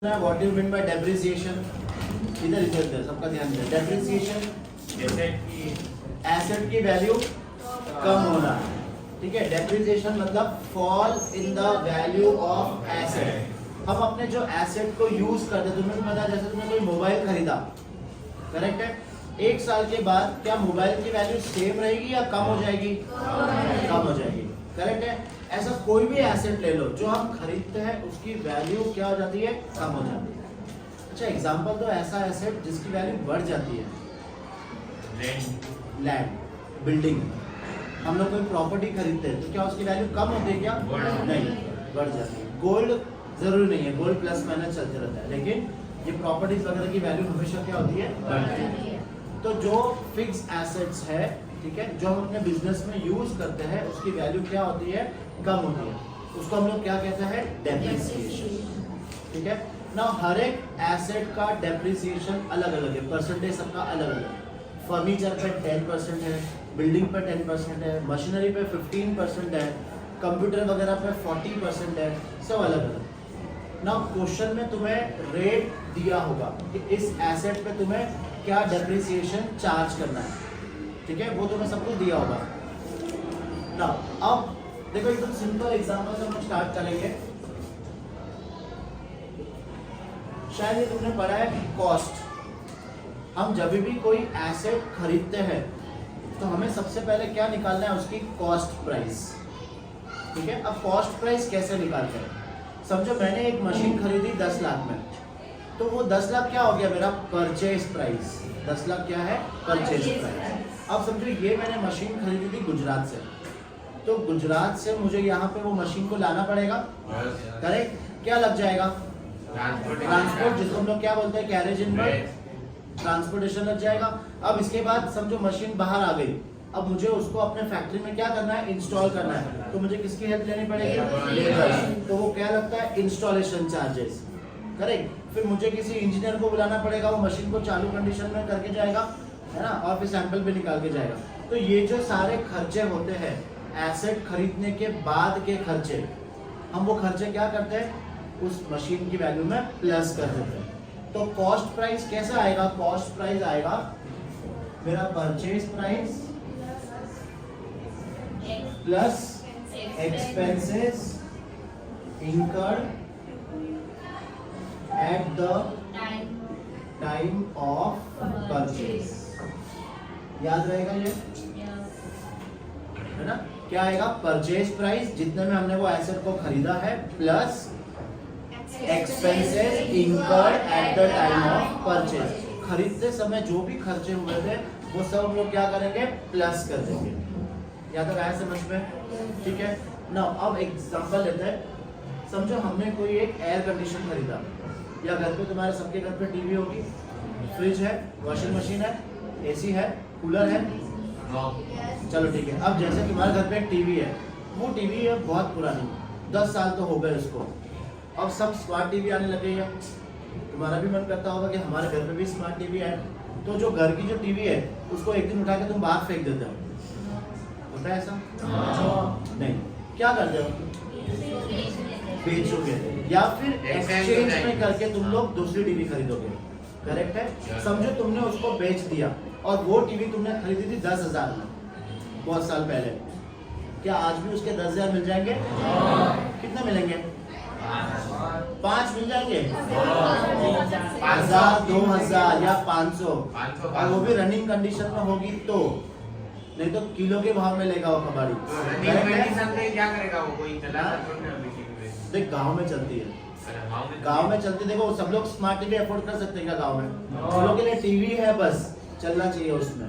What you mean by depreciation? इधर सबका ध्यान दे। डेप्रिसिएशन एसेट की वैल्यू कम होना, ठीक है। डेप्रिसिएशन मतलब fall in the value of asset. हम अपने जो एसेट को यूज करते हैं, तुम्हें पता, जैसे तुमने कोई मोबाइल खरीदा, करेक्ट है, एक साल के बाद क्या मोबाइल की वैल्यू सेम रहेगी या कम हो जाएगी? कम हो जाएगी, करेक्ट है। ऐसा कोई भी एसेट ले लो जो हम खरीदते हैं, उसकी वैल्यू क्या हो जाती है? कम हो जाती है। अच्छा, एग्जांपल तो ऐसा एसेट जिसकी वैल्यू बढ़ जाती है। Land, building. हम लोग कोई प्रॉपर्टी खरीदते हैं तो क्या उसकी वैल्यू कम होती है? क्या नहीं, बढ़ जाती है। गोल्ड जरूरी नहीं है, गोल्ड प्लस माइनस चलते रहता है, लेकिन ये प्रॉपर्टीज वगैरह की वैल्यू हमेशा क्या होती है? बढ़ती है। तो जो फिक्स एसेट्स है, ठीक है, जो हम अपने बिजनेस में यूज करते हैं, उसकी वैल्यू क्या होती है? कम होती है। उसको हम लोग क्या कहते हैं? डेप्रिसिएशन, ठीक है ना। हर एक एसेट का डेप्रिसिएशन अलग अलग है, परसेंटेज सबका अलग अलग है। फर्नीचर पे 10% है, बिल्डिंग पे 10% है, मशीनरी पे 15% है, कंप्यूटर वगैरह पे 40% है, सब अलग अलग ना। क्वेश्चन में तुम्हें रेट दिया होगा कि इस एसेट पे तुम्हें क्या डेप्रिसिएशन चार्ज करना है, ठीक है, वो तुम्हें सब कुछ दिया होगा ना। अब देखो एकदम सिंपल एग्जांपल से हम स्टार्ट करेंगे। शायद ये तुमने पढ़ा है कॉस्ट। हम जब भी कोई एसेट खरीदते हैं तो हमें सबसे पहले क्या निकालना है? उसकी कॉस्ट प्राइस, ठीक है। अब कॉस्ट प्राइस कैसे निकालते हैं? समझो मैंने एक मशीन खरीदी 10 लाख में, तो वो 10 लाख क्या हो गया? मेरा परचेज प्राइस। 10 लाख क्या है? Purchase price. अब समझो ये मैंने मशीन खरीदी थी गुजरात से, तो गुजरात से मुझे यहाँ पे वो मशीन को लाना पड़ेगा, करेक्ट। क्या लग जाएगा? ट्रांसपोर्ट, जिसको हम लोग क्या बोलते हैं? कैरेज इन ट्रांसपोर्टेशन लग जाएगा। अब इसके बाद समझो मशीन बाहर आ गई, अब मुझे उसको अपने फैक्ट्री में क्या करना है? इंस्टॉल करना है। तो मुझे किसकी हेल्प लेनी पड़ेगी? लेबर। तो वो क्या लगता है? Installation charges, correct. फिर मुझे किसी इंजीनियर को बुलाना पड़ेगा, वो मशीन को चालू कंडीशन में करके जाएगा, है ना, और फिर सैंपल भी निकाल के जाएगा। तो ये जो सारे खर्चे होते हैं एसेट खरीदने के बाद के खर्चे, हम वो खर्चे क्या करते हैं? उस मशीन की वैल्यू में प्लस कर देते हैं। तो कॉस्ट प्राइस कैसा आएगा? कॉस्ट प्राइस आएगा मेरा purchase price plus expenses incurred at the time of purchase। याद रहेगा ये, है ना? क्या आएगा? परचेज प्राइस, जितने में हमने वो एसेट को खरीदा है, plus expenses incurred at the time of purchase। खरीदते समय जो भी खर्चे हुए थे वो सब हम लोग क्या करेंगे? प्लस कर देंगे। याद आ रहा समझ में? ठीक है ना। अब एग्जांपल लेते हैं। समझो हमने कोई एक एयर कंडीशन खरीदा, या घर पे तुम्हारे सबके घर पे टीवी होगी, फ्रिज है, वॉशिंग मशीन है, एसी है, कूलर है, चलो ठीक है। अब जैसे तुम्हारे घर पे एक टीवी है, वो टीवी है बहुत पुरानी, 10 साल तो हो गए उसको, अब सब स्मार्ट टीवी आने लगे हैं। तुम्हारा भी मन करता होगा कि हमारे घर पे भी स्मार्ट टीवी आए, तो जो घर की जो टीवी है उसको एक दिन उठा के तुम बाहर फेंक देते हो, होता है ऐसा? नहीं, क्या करते हो? बेचोगे, या फिर एक्सचेंज में करके तुम लोग दूसरी टीवी खरीदोगे, करेक्ट है। समझो तुमने उसको बेच दिया और वो टीवी तुमने खरीदी थी 10,000 में बहुत साल पहले, क्या आज भी उसके 10,000 मिल जाएंगे? कितने मिलेंगे? 5 मिल जाएंगे, 1000, 2000 या 500, और वो भी रनिंग कंडीशन में होगी तो, नहीं तो किलो के भाव में लेगा वो कबाड़ी। क्या करेगा वो? कोई चला देख, गांव में चलती है, गांव में चलती। देखो सब लोग स्मार्ट टीवी अफोर्ड कर सकते हैं क्या गांव में? हम लोग के लिए टीवी है, बस चलना चाहिए उसमें,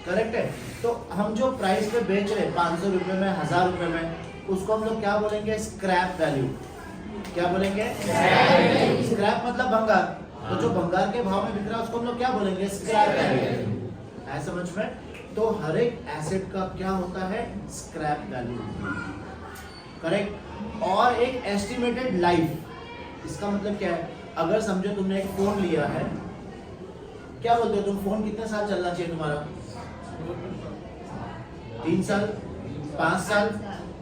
करेक्ट है। तो हम जो प्राइस पे बेच रहे हैं 500 रुपए में, 1000 रुपए में, उसको हम लोग क्या बोलेंगे? Scrap value. क्या बोलेंगे? स्क्रैप मतलब भंगार। तो जो भंगार के भाव में बिक रहा है उसको हम लोग क्या बोलेंगे? Scrap value. है समझ में? तो हर एक एसेट का क्या होता है? Scrap value, correct. और एक एस्टिमेटेड लाइफ। इसका मतलब क्या है? अगर समझो तुमने एक फोन लिया है, क्या बोलते हो तुम? फोन कितने साल चलना चाहिए तुम्हारा? 3 साल, 5 साल?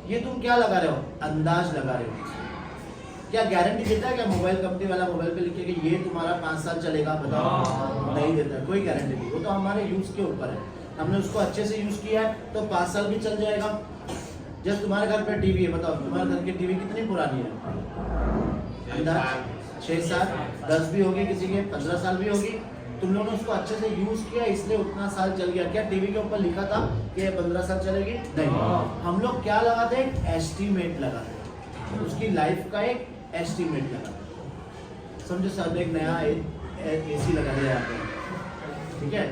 ये तुम क्या लगा रहे हो? अंदाज लगा रहे हो। क्या गारंटी देता है क्या मोबाइल कंपनी वाला मोबाइल पे लिखे कि ये तुम्हारा 5 साल चलेगा? बताओ, नहीं देता, कोई गारंटी नहीं। वो तो हमारे यूज के ऊपर है, हमने उसको अच्छे से यूज किया है तो 5 साल भी चल जाएगा। जब तुम्हारे घर पे टीवी है, बताओ तुम्हारे घर की टीवी कितनी पुरानी है? अंदाज 6 साल, 10 भी होगी, किसी के 15 साल भी होगी। तुम लोगों ने उसको अच्छे से यूज किया इसलिए उतना साल चल गया। क्या टीवी के ऊपर लिखा था कि ये 15 साल चलेगी? नहीं। हम लोग क्या लगाते हैं? एस्टीमेट लगाते हैं, उसकी लाइफ का एक एस्टीमेट लगाते हैं। समझो सब एक नया एसी लगा दिया आपने, ठीक है,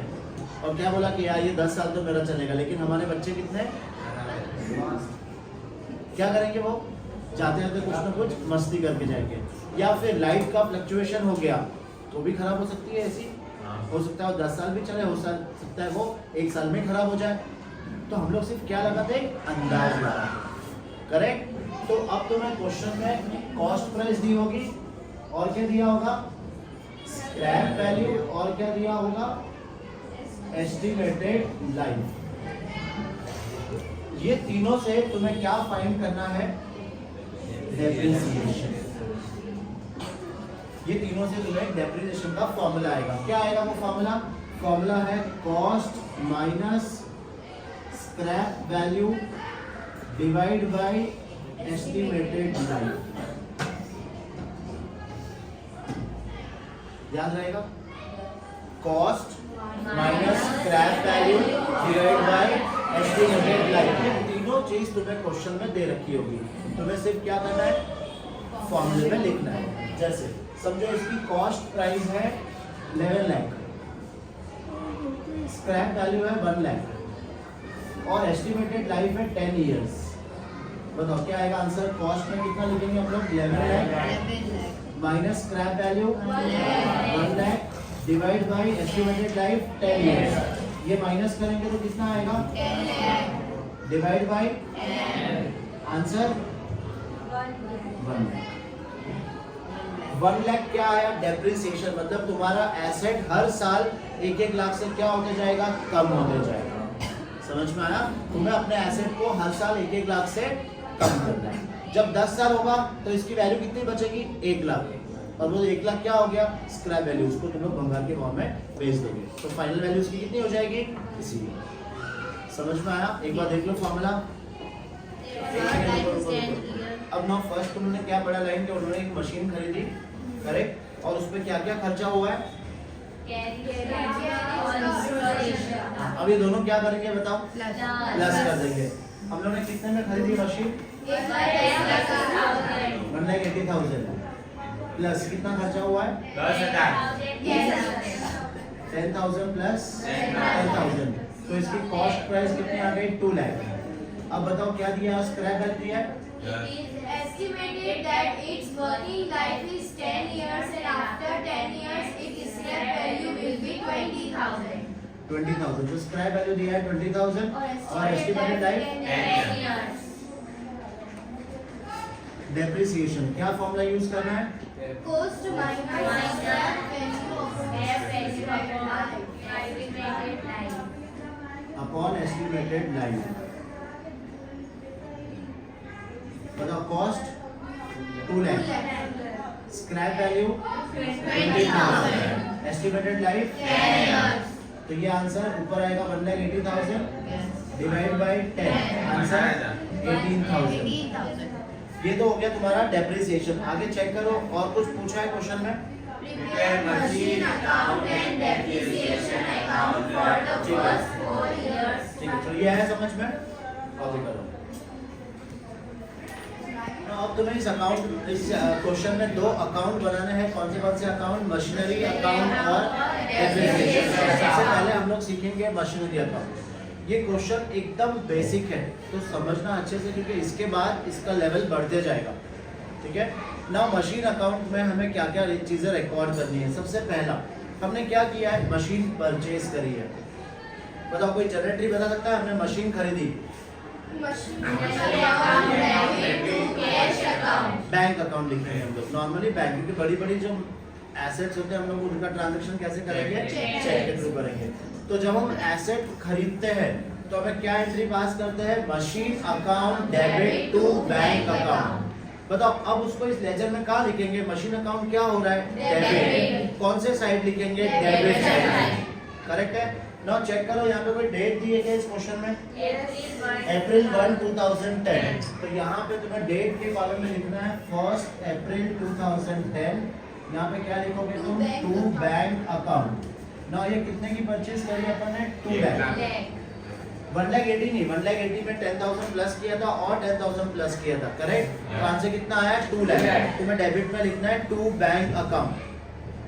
और क्या बोला कि यार ये 10 साल तो मेरा चलेगा, लेकिन हमारे बच्चे कितने क्या करेंगे? वो जाते जाते कुछ ना कुछ मस्ती करके जाएंगे। या फिर लाइट का फ्लक्चुएशन हो गया तो भी खराब हो सकती है एसी। हो सकता है वो 10 साल भी चले, हो सकता है वो 1 साल में खराब हो जाए। तो हम लोग सिर्फ क्या लगाते हैं? अंदाज लगाते। करेक्ट। तो अब तुम्हें क्वेश्चन में कॉस्ट प्राइस दी होगी और क्या दिया होगा? स्क्रैप वैल्यू, और क्या दिया होगा? Estimated life. ये तीनों से तुम्हें क्या फाइंड करना है? डेप्रिसिएशन। ये तीनों से तुम्हें डेप्रिसिएशन का फॉर्मूला आएगा। क्या आएगा वो फॉर्मूला? फॉर्मूला है cost minus scrap value divide by estimated life. याद रहेगा? Cost minus scrap value divide by estimated life. ये तीनों चीज तुम्हें क्वेश्चन में दे रखी होगी, तुम्हें सिर्फ क्या करना है? फॉर्मूले में लिखना है। जैसे समझो इसकी कॉस्ट प्राइस है 11 लाख, स्क्रैप वैल्यू है 1 लाख और एस्टिमेटेड लाइफ है 10 इयर्स। बताओ क्या आएगा आंसर? कॉस्ट में कितना लिखेंगे हम लोग? 11 lakh minus scrap value 1 lakh divide by estimated life 10 years. ये माइनस करेंगे तो कितना आएगा? Divide by answer 1 lakh. क्या आया? डेप्रिसिएशन, मतलब तुम्हारा एसेट हर साल 1-1 लाख से क्या होते जाएगा? कम होते जाएगा। समझ में आया? तुम्हें अपने एसेट को हर साल 1-1 लाख से कम करना है। जब 10 साल होगा तो इसकी वैल्यू कितनी बचेगी? 1 लाख। और वो 1 लाख क्या हो गया? स्क्रैप वैल्यू, उसको तुम लोग भंगार के भाव में बेच दोगे तो फाइनल वैल्यू उसकी कितनी हो जाएगी? इसी। समझ में आया? एक बार देख लो फॉर्मूला। अब ना फर्स्ट उन्होंने क्या पढ़ा लाइन के? उन्होंने एक मशीन खरीदी, करेक्ट, और उस पर क्या क्या खर्चा हुआ है? अब ये दोनों क्या करेंगे बताओ? प्लस कर देंगे। हम लोगों ने कितने में खरीदी मशीन? 1,80,000 प्लस कितना खर्चा हुआ है? 10,000 प्लस 10,000, तो इसकी कॉस्ट प्राइस कितनी आ गई? 2 लाख। अब बताओ क्या दिया? स्क्रैप वैल्यू दिया है। It is estimated that its working life is 10 years and after 10 years its scrap value will be 20,000. 20,000, तो स्क्रैप वैल्यू दिया है 20,000 और एस्टिमेटेड लाइफ 10 years. डेप्रिसिएशन क्या फॉर्मूला यूज करना है? Cost minus scrap value of estimated life. Upon estimated life. बताओ cost 2 lakh, scrap value 20,000, estimated life 10 years. तो ये आंसर ऊपर आएगा 1,80,000 डिवाइड बाय 10, आंसर 18,000। ये तो हो गया तुम्हारा डेप्रिसिएशन। आगे चेक करो और कुछ पूछा है क्वेश्चन में? Prepare machine account and depreciation account for the first 4 years. ठीक है, तो ये है समझ में? आगे करो। अब तुम्हें इस क्वेश्चन में 2 अकाउंट बनाने हैं। कौन से अकाउंट? मशीनरी अकाउंट और डेप्रिसिएशन। सबसे पहले हम लोग सीखेंगे मशीनरी अकाउंट। ये क्वेश्चन एकदम बेसिक है तो समझना अच्छे से, क्योंकि इसके बाद इसका लेवल बढ़ते जाएगा। ठीक है ना? मशीन अकाउंट में हमें क्या क्या चीज़ें रिकॉर्ड करनी है? सबसे पहला हमने क्या किया है? मशीन परचेज करी है। बताओ कोई जनरेटरी बता सकता है? हमने मशीन खरीदी। बैंक अकाउंट लिख रहे हैं हम लोग नॉर्मली। बैंक की बड़ी बड़ी जो एसेट्स होते हैं हम लोग उनका ट्रांजैक्शन कैसे करेंगे? चेक के थ्रू करेंगे। तो जब हम एसेट खरीदते हैं तो हमें क्या एंट्री पास करते हैं? Machine account debit to bank account. बताओ अब उसको इस लेजर में कहाँ लिखेंगे? मशीन अकाउंट क्या हो रहा है? डेबिट। कौन से साइड लिखेंगे? Debit side. करेक्ट है। नाउ चेक करो यहाँ पे कोई डेट दी है क्या इस क्वेश्चन में? अप्रैल 1 2010। तो यहाँ पे तुम्हें डेट के कॉलम में लिखना है 1 अप्रैल 2010। यहाँ पे क्या लिखोगे तुम? To bank account. ना ये कितने की परचेज करी अपन ने? 2 लाख। 1,80,000 नहीं, 1,80,000 में 10,000 प्लस किया था और 10,000 प्लस किया था। करेक्ट। तो आंसर कितना आया? 2 लाख। तुम्हें डेबिट में लिखना है टू बैंक अकाउंट।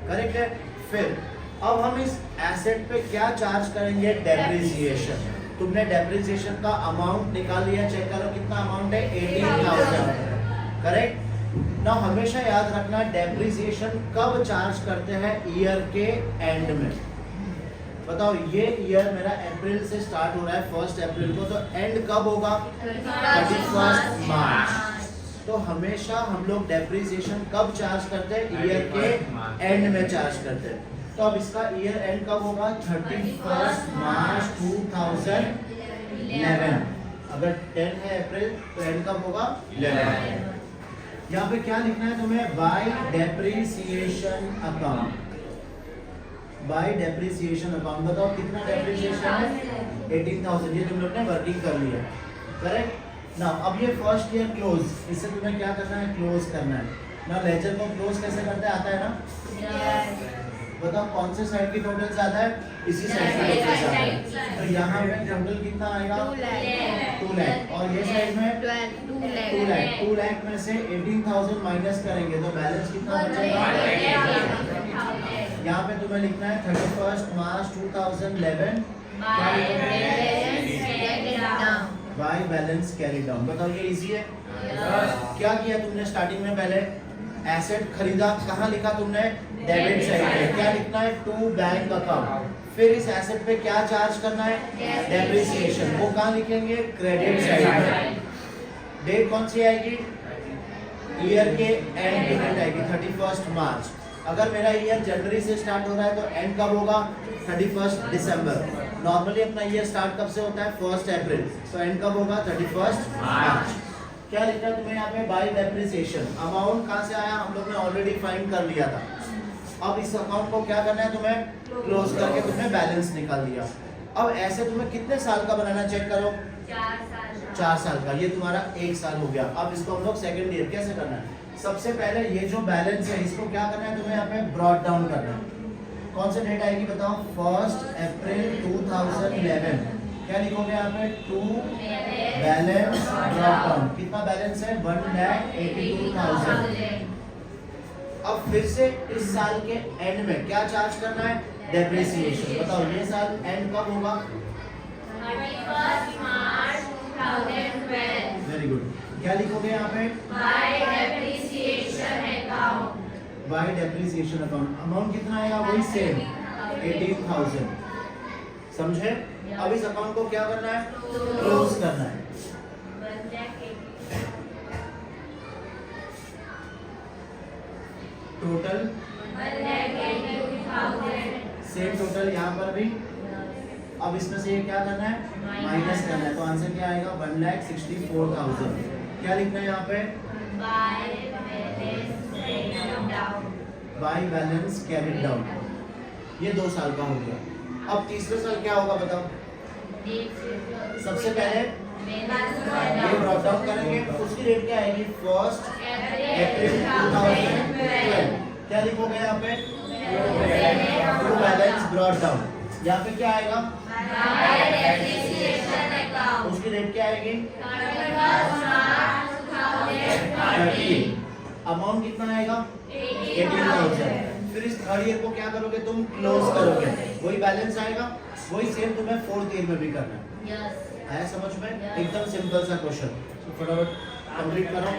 करेक्ट है। फिर अब हम इस एसेट पे क्या चार्ज करेंगे? डेप्रिसिएशन। तुमने डेप्रिसिएशन का अमाउंट निकाल लिया, चेक करो कितना अमाउंट है? 18,000। करेक्ट। ना हमेशा याद रखना डेप्रिसिएशन कब चार्ज करते हैं? ईयर के एंड में। बताओ ये ईयर मेरा अप्रैल से स्टार्ट हो रहा है 1 अप्रैल को, तो एंड कब होगा? 31 मार्च। तो हमेशा हम लोग डेप्रिसिएशन कब चार्ज करते हैं? ईयर के एंड में चार्ज करते हैं। तो अब इसका ईयर एंड कब होगा? 31 मार्च 2011। अगर 10 है अप्रैल तो एंड कब होगा? 11। यहाँ पे क्या लिखना है तुम्हें? Bye depreciation account. Bye depreciation account. बताओ कितना डेप्रिसिएशन है? 18,000। ये तुम लोग ने वर्किंग कर लिया। करेक्ट। ना अब ये फर्स्ट ईयर क्लोज, इससे तुम्हें क्या करना है? क्लोज करना है ना। लेजर को क्लोज कैसे करते हैं? आता है ना? बताओ कौन से साइड की टोटल ज्यादा है? इसी साइड की टोटल ज्यादा है। तो यहाँ पे टोटल कितना आएगा? 2 लाख। और ये साइड में 2 लाख। 2 लाख में से 18,000 माइनस करेंगे तो बैलेंस कितना बचेगा? यहाँ पे तुम्हें लिखना है 31 मार्च 2011। By balance carry down. बताओ ये इजी है। क्या किया तुमने स्टार्टिंग में? पहले एसेट खरीदा, कहाँ लिखा तुमने? डेबिट साइड पे। क्या लिखना है? To bank account. फिर इस एसेट पे क्या चार्ज करना है? डेप्रिसिएशन। वो कहाँ लिखेंगे? क्रेडिट साइड पे। डेट कौन सी आएगी? ईयर के एंड की डेट आएगी 31 मार्च। अगर मेरा ईयर जनवरी से स्टार्ट हो रहा है तो एंड कब होगा? 31 दिसंबर। नॉर्मली अपना ईयर स्टार्ट कब से होता है? 1 अप्रैल। तो एंड कब होगा? 31 मार्च। क्या लिखना है तुम्हें यहाँ पे? Bye depreciation. अमाउंट कहाँ से आया? हम लोग ने ऑलरेडी फाइंड कर लिया था। अब इस अकाउंट को क्या करना है तुम्हें? क्लोज करके तुमने बैलेंस निकाल लिया। अब ऐसे तुम्हें कितने साल का बनाना? चेक करो। 4 साल का। ये तुम्हारा 1 साल हो गया। अब इसको हम लोग सेकेंड ईयर कैसे करना है? सबसे पहले ये जो बैलेंस है इसको क्या करना है तुम्हें? यहाँ पे ब्रॉट डाउन करना है। कौन सी डेट आएगी बताओ? 1 अप्रैल 2011। क्या लिखोगे यहाँ पे? To balance brought down. कितना बैलेंस है? 1,82,000। अब फिर से इस साल के एंड में क्या चार्ज करना है? डेप्रिसिएशन। बताओ ये साल एंड कब होगा? 31 मार्च 2012। Very good. क्या लिखोगे यहाँ पे? Bye depreciation account. Bye depreciation account. Amount कितना आएगा? वही सेम 18,000। समझे? अब इस अकाउंट को क्या करना है? क्लोज करना है। टोटल सेम टोटल यहाँ पर भी। अब इसमें से ये क्या करना है? माइनस करना है। तो आंसर क्या आएगा? 1,64,000। क्या लिखना है यहाँ पे? By balance carried down. ये 2 साल का हो गया। अब तीसरे साल क्या होगा बताओ? सबसे पहले ये ब्रॉट डाउन करेंगे। उसकी रेट क्या आएगी? 1 अप्रैल 2012। क्या लिखोगे यहाँ पे? To balance brought down. यहाँ पे क्या आएगा? उसकी रेट क्या आएगी? 30। अमाउंट कितना आएगा? 18,000। फिर इस थर्ड ईयर को क्या करोगे तुम? क्लोज करोगे। वही बैलेंस आएगा। वही सेम तुम्हें 4th ईयर में भी करना है। आया समझ में? एकदम सिंपल सा क्वेश्चन। फटाफट कंप्लीट करो।